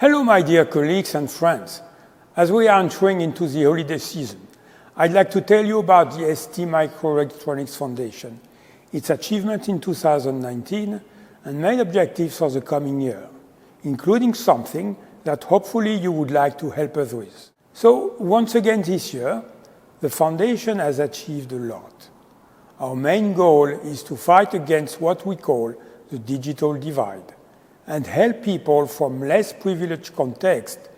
Hello, my dear colleagues and friends. As we are entering into the holiday season, I'd like to tell you about the ST Microelectronics Foundation, its achievements in 2019, and main objectives for the coming year, including something that hopefully you would like to help us with. So, once again this year, the Foundation has achieved a lot. Our main goal is to fight against what we call the digital divide and help people from less privileged contexts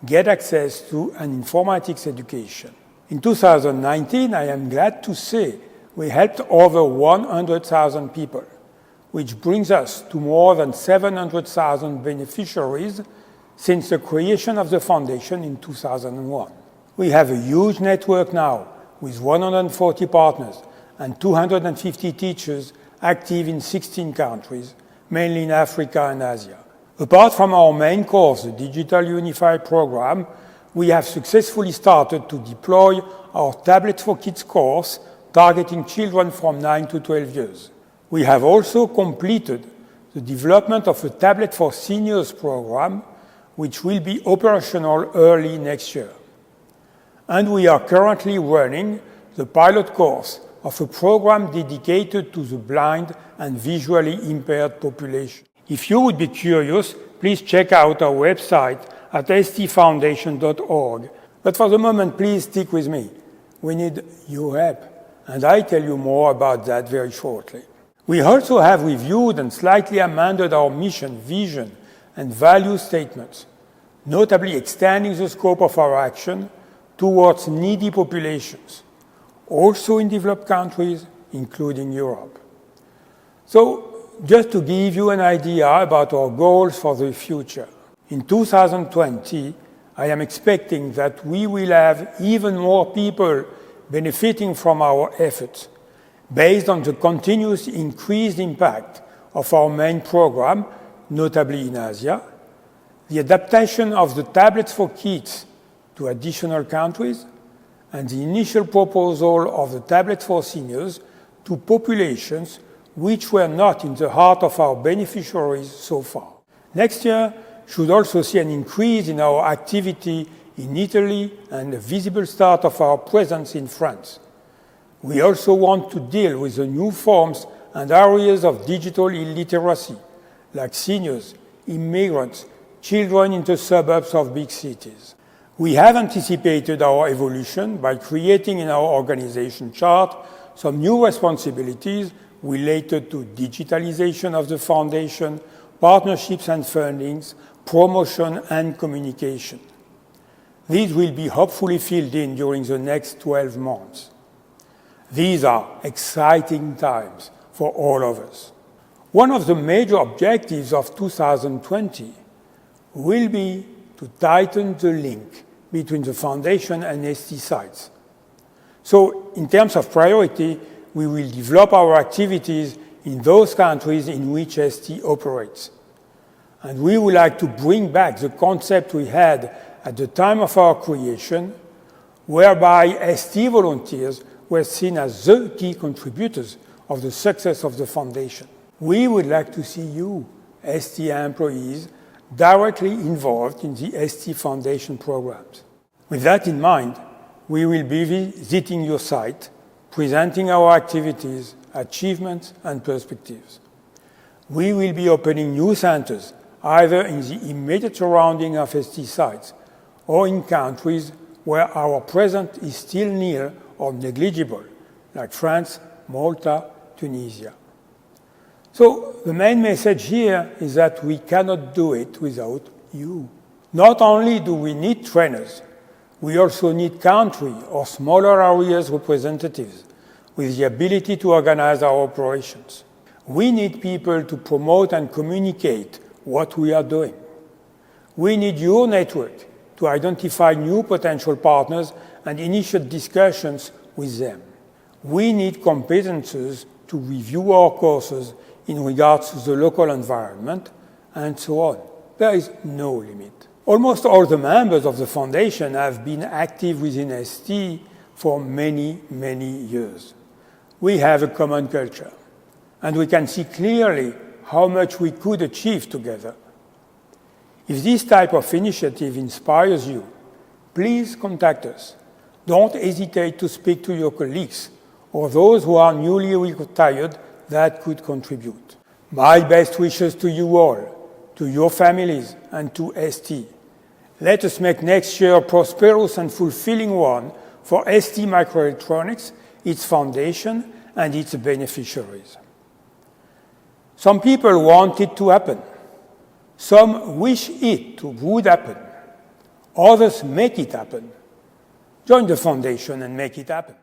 get access to an informatics education. In 2019, I am glad to say we helped over 100,000 people, which brings us to more than 700,000 beneficiaries since the creation of the Foundation in 2001. We have a huge network now with 140 partners and 250 teachers active in 16 countries, mainly in Africa and Asia. Apart from our main course, the Digital Unified Program, we have successfully started to deploy our Tablets for Kids course targeting children from 9 to 12 years. We have also completed the development of a Tablet for Seniors program, which will be operational early next year. And we are currently running the pilot course of a program dedicated to the blind and visually impaired population. If you would be curious, please check out our website at stfoundation.org. But for the moment, please stick with me. We need your help, and I'll tell you more about that very shortly. We also have reviewed and slightly amended our mission, vision, and value statements, notably extending the scope of our action towards needy populations, also in developed countries, including Europe. So, just to give you an idea about our goals for the future, in 2020, I am expecting that we will have even more people benefiting from our efforts, based on the continuous increased impact of our main program, notably in Asia, the adaptation of the Tablets for Kids to additional countries, and the initial proposal of the Tablets for Seniors to populations which were not in the heart of our beneficiaries so far. Next year should also see an increase in our activity in Italy and a visible start of our presence in France. We also want to deal with the new forms and areas of digital illiteracy, like seniors, immigrants, children in the suburbs of big cities. We have anticipated our evolution by creating in our organization chart some new responsibilities related to digitalization of the Foundation, partnerships and fundings, promotion and communication. These will be hopefully filled in during the next 12 months. These are exciting times for all of us. One of the major objectives of 2020 will be to tighten the link between the Foundation and ST sites. So, in terms of priority, we will develop our activities in those countries in which ST operates. And we would like to bring back the concept we had at the time of our creation, whereby ST volunteers were seen as the key contributors of the success of the Foundation. We would like to see you, ST employees, directly involved in the ST Foundation programs. With that in mind, we will be visiting your site, presenting our activities, achievements, and perspectives. We will be opening new centers, either in the immediate surrounding of ST sites or in countries where our presence is still near or negligible, like France, Malta, Tunisia. So the main message here is that we cannot do it without you. Not only do we need trainers, we also need country or smaller areas representatives with the ability to organize our operations. We need people to promote and communicate what we are doing. We need your network to identify new potential partners and initiate discussions with them. We need competences to review our courses in regards to the local environment, and so on. There is no limit. Almost all the members of the Foundation have been active within ST for many, many years. We have a common culture, and we can see clearly how much we could achieve together. If this type of initiative inspires you, please contact us. Don't hesitate to speak to your colleagues or those who are newly retired that could contribute. My best wishes to you all, to your families, and to ST. Let us make next year a prosperous and fulfilling one for ST Microelectronics, its foundation, and its beneficiaries. Some people want it to happen. Some wish it would happen. Others make it happen. Join the foundation and make it happen.